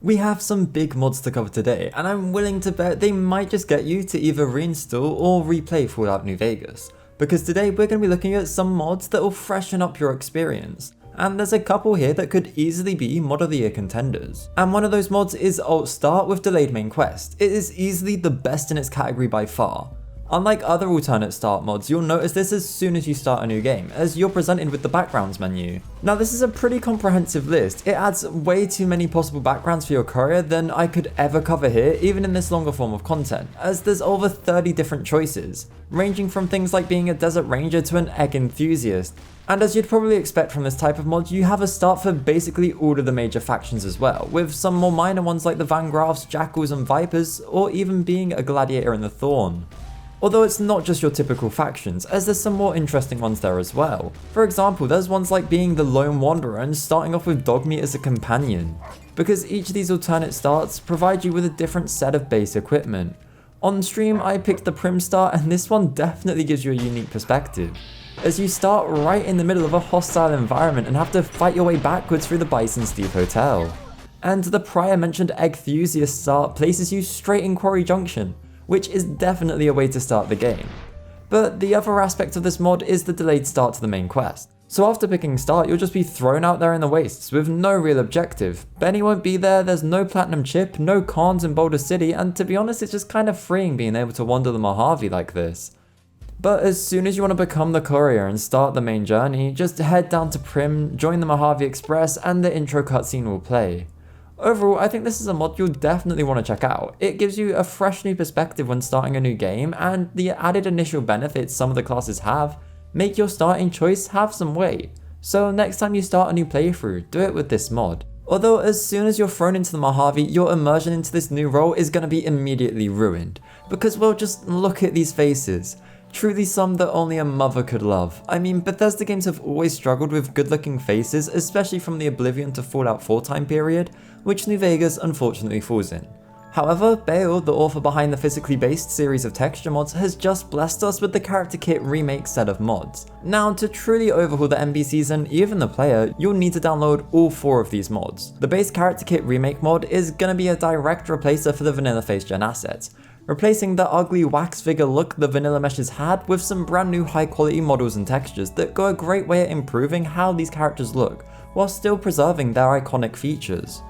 We have some big mods to cover today, and I'm willing to bet they might just get you to either reinstall or replay Fallout New Vegas, because today we're going to be looking at some mods that will freshen up your experience. And there's a couple here that could easily be Mod of the Year contenders. And one of those mods is Alt Start with Delayed Main Quest. It is easily the best in its category by far. Unlike other alternate start mods, you'll notice this as soon as you start a new game, as you're presented with the backgrounds menu. Now this is a pretty comprehensive list. It adds way too many possible backgrounds for your courier than I could ever cover here, even in this longer form of content, as there's over 30 different choices, ranging from things like being a desert ranger to an egg enthusiast. And as you'd probably expect from this type of mod, you have a start for basically all of the major factions as well, with some more minor ones like the Vangraffs, Jackals and Vipers, or even being a gladiator in the Thorn. Although it's not just your typical factions, as there's some more interesting ones there as well. For example, there's ones like being the Lone Wanderer and starting off with Dogmeat as a companion, because each of these alternate starts provide you with a different set of base equipment. On stream I picked the Prim start, and this one definitely gives you a unique perspective, as you start right in the middle of a hostile environment and have to fight your way backwards through the Bison Steep Hotel. And the prior mentioned Egg-thusiast start places you straight in Quarry Junction, which is definitely a way to start the game. But the other aspect of this mod is the delayed start to the main quest. So after picking start, you'll just be thrown out there in the wastes with no real objective. Benny won't be there, there's no platinum chip, no cons in Boulder City, and to be honest it's just kind of freeing being able to wander the Mojave like this. But as soon as you want to become the courier and start the main journey, just head down to Prim, join the Mojave Express, and the intro cutscene will play. Overall, I think this is a mod you'll definitely want to check out. It gives you a fresh new perspective when starting a new game, and the added initial benefits some of the classes have make your starting choice have some weight. So next time you start a new playthrough, do it with this mod. Although as soon as you're thrown into the Mojave, your immersion into this new role is going to be immediately ruined. Because well, just look at these faces. Truly some that only a mother could love. I mean, Bethesda games have always struggled with good looking faces, especially from the Oblivion to Fallout 4 time period, which New Vegas unfortunately falls in. However, Bale, the author behind the physically based series of texture mods, has just blessed us with the Character Kit Remake set of mods. Now, to truly overhaul the NPCs and even the player, you'll need to download all 4 of these mods. The base Character Kit Remake mod is gonna be a direct replacer for the vanilla face gen assets, replacing the ugly wax figure look the vanilla meshes had with some brand new high quality models and textures that go a great way at improving how these characters look, while still preserving their iconic features.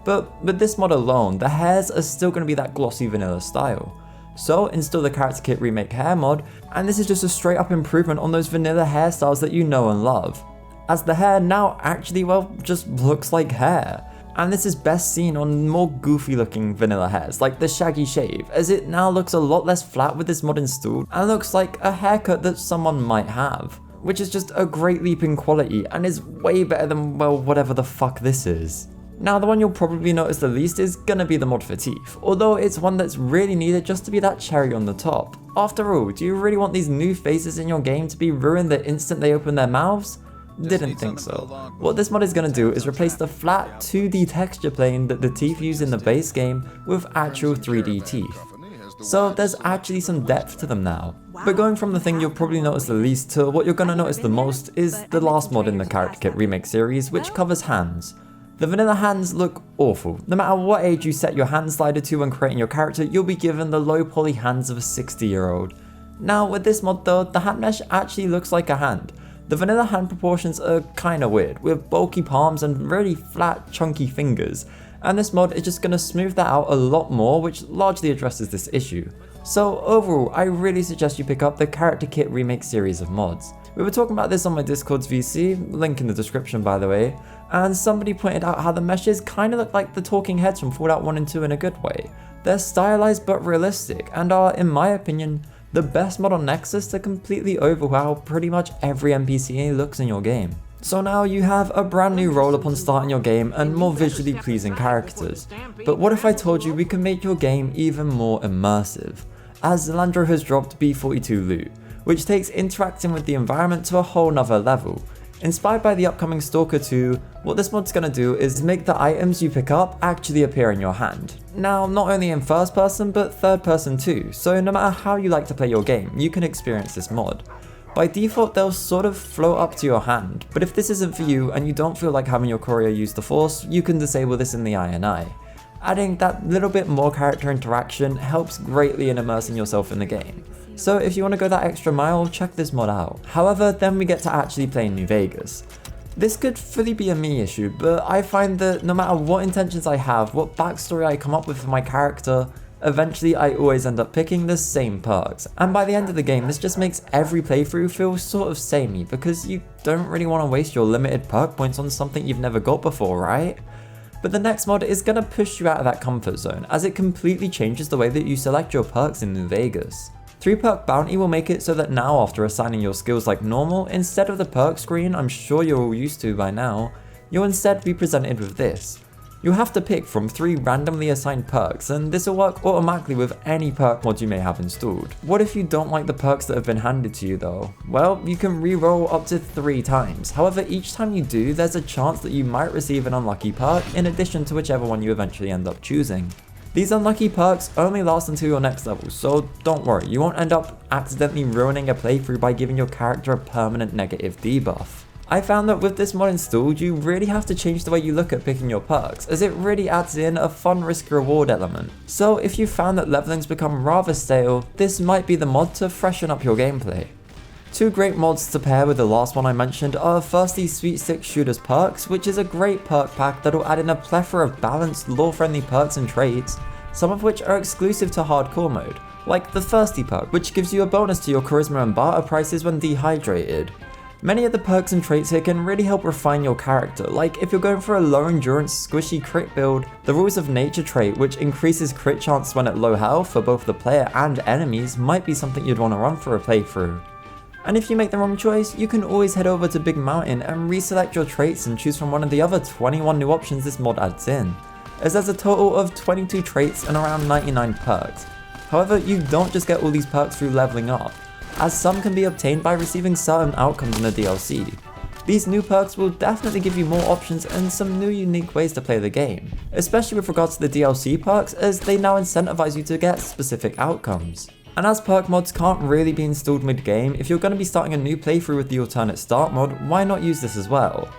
But with this mod alone, the hairs are still going to be that glossy vanilla style. So install the Character Kit Remake Hair mod, and this is just a straight up improvement on those vanilla hairstyles that you know and love, as the hair now actually, well, just looks like hair. And this is best seen on more goofy looking vanilla hairs, like the shaggy shave, as it now looks a lot less flat with this mod installed and looks like a haircut that someone might have, which is just a great leap in quality and is way better than, well, whatever the fuck this is. Now the one you'll probably notice the least is gonna be the mod for teeth, although it's one that's really needed just to be that cherry on the top. After all, do you really want these new faces in your game to be ruined the instant they open their mouths? Didn't think so. What this mod is going to do is replace the flat 2D texture plane that the teeth use in the base game with actual 3D teeth. So there's actually some depth to them now. But going from the thing you'll probably notice the least to what you're going to notice the most is the last mod in the Character Kit Remake series, which covers hands. The vanilla hands look awful. No matter what age you set your hand slider to when creating your character, you'll be given the low poly hands of a 60-year-old. Now with this mod though, the hand mesh actually looks like a hand. The vanilla hand proportions are kinda weird, with bulky palms and really flat, chunky fingers, and this mod is just gonna smooth that out a lot more, which largely addresses this issue. So overall, I really suggest you pick up the Character Kit Remake series of mods. We were talking about this on my Discord's VC, link in the description by the way, and somebody pointed out how the meshes kinda look like the talking heads from Fallout 1 and 2 in a good way. They're stylized but realistic, and are, in my opinion, the best mod on Nexus to completely overhaul pretty much every NPC looks in your game. So now you have a brand new role upon starting your game and more visually pleasing characters. But what if I told you we can make your game even more immersive? As Xilandro has dropped B42 Lou, which takes interacting with the environment to a whole nother level. Inspired by the upcoming Stalker 2, what this mod's gonna do is make the items you pick up actually appear in your hand. Now, not only in first person, but third person too, so no matter how you like to play your game, you can experience this mod. By default, they'll sort of float up to your hand, but if this isn't for you and you don't feel like having your courier use the force, you can disable this in the INI. Adding that little bit more character interaction helps greatly in immersing yourself in the game. So if you want to go that extra mile, check this mod out. However, then we get to actually play New Vegas. This could fully be a me issue, but I find that no matter what intentions I have, what backstory I come up with for my character, eventually I always end up picking the same perks. And by the end of the game, this just makes every playthrough feel sort of samey, because you don't really want to waste your limited perk points on something you've never got before, right? But the next mod is going to push you out of that comfort zone, as it completely changes the way that you select your perks in New Vegas. Perk Bounty will make it so that now, after assigning your skills like normal, instead of the perk screen I'm sure you're all used to by now, you'll instead be presented with this. You'll have to pick from 3 randomly assigned perks, and this will work automatically with any perk mod you may have installed. What if you don't like the perks that have been handed to you though? Well, you can re-roll up to 3 times. However, each time you do, there's a chance that you might receive an unlucky perk in addition to whichever one you eventually end up choosing. These unlucky perks only last until your next level, so don't worry, you won't end up accidentally ruining a playthrough by giving your character a permanent negative debuff. I found that with this mod installed, you really have to change the way you look at picking your perks, as it really adds in a fun risk-reward element. So if you found that leveling's become rather stale, this might be the mod to freshen up your gameplay. 2 great mods to pair with the last one I mentioned are firstly Sweet Stick Shooter's Perks, which is a great perk pack that'll add in a plethora of balanced, lore-friendly perks and traits, some of which are exclusive to hardcore mode, like the Thirsty perk, which gives you a bonus to your charisma and barter prices when dehydrated. Many of the perks and traits here can really help refine your character, like if you're going for a low endurance squishy crit build, the Rules of Nature trait, which increases crit chance when at low health for both the player and enemies, might be something you'd want to run for a playthrough. And if you make the wrong choice, you can always head over to Big Mountain and reselect your traits and choose from one of the other 21 new options this mod adds in, as there's a total of 22 traits and around 99 perks. However, you don't just get all these perks through leveling up, as some can be obtained by receiving certain outcomes in the DLC. These new perks will definitely give you more options and some new unique ways to play the game, especially with regards to the DLC perks, as they now incentivize you to get specific outcomes. And as perk mods can't really be installed mid-game, if you're going to be starting a new playthrough with the alternate start mod, why not use this as well?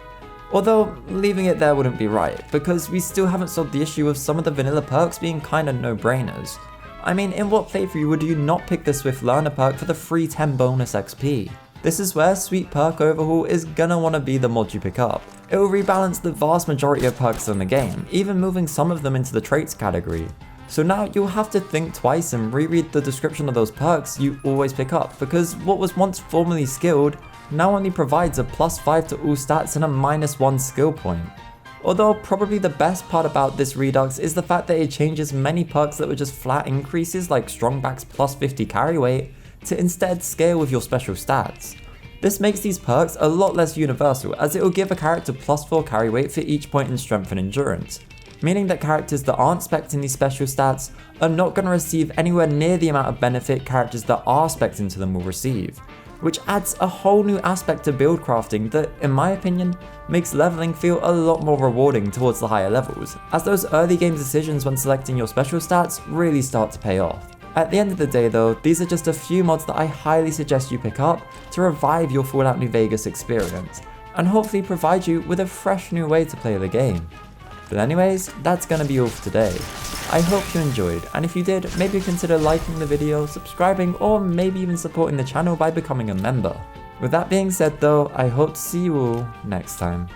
Although, leaving it there wouldn't be right, because we still haven't solved the issue of some of the vanilla perks being kinda no-brainers. I mean, in what playthrough would you not pick the Swift Learner perk for the free 10 bonus XP? This is where Sweet Perk Overhaul is gonna wanna be the mod you pick up. It will rebalance the vast majority of perks in the game, even moving some of them into the traits category. So now you'll have to think twice and reread the description of those perks you always pick up, because what was once formerly skilled now only provides a +5 to all stats and a -1 skill point. Although probably the best part about this redux is the fact that it changes many perks that were just flat increases like Strongback's +50 carry weight to instead scale with your special stats. This makes these perks a lot less universal, as it will give a character +4 carry weight for each point in strength and endurance, meaning that characters that aren't spec'd in these special stats are not going to receive anywhere near the amount of benefit characters that are spec'd into them will receive, which adds a whole new aspect to build crafting that, in my opinion, makes leveling feel a lot more rewarding towards the higher levels, as those early game decisions when selecting your special stats really start to pay off. At the end of the day though, these are just a few mods that I highly suggest you pick up to revive your Fallout New Vegas experience, and hopefully provide you with a fresh new way to play the game. But anyways, that's gonna be all for today. I hope you enjoyed, and if you did, maybe consider liking the video, subscribing, or maybe even supporting the channel by becoming a member. With that being said though, I hope to see you all next time.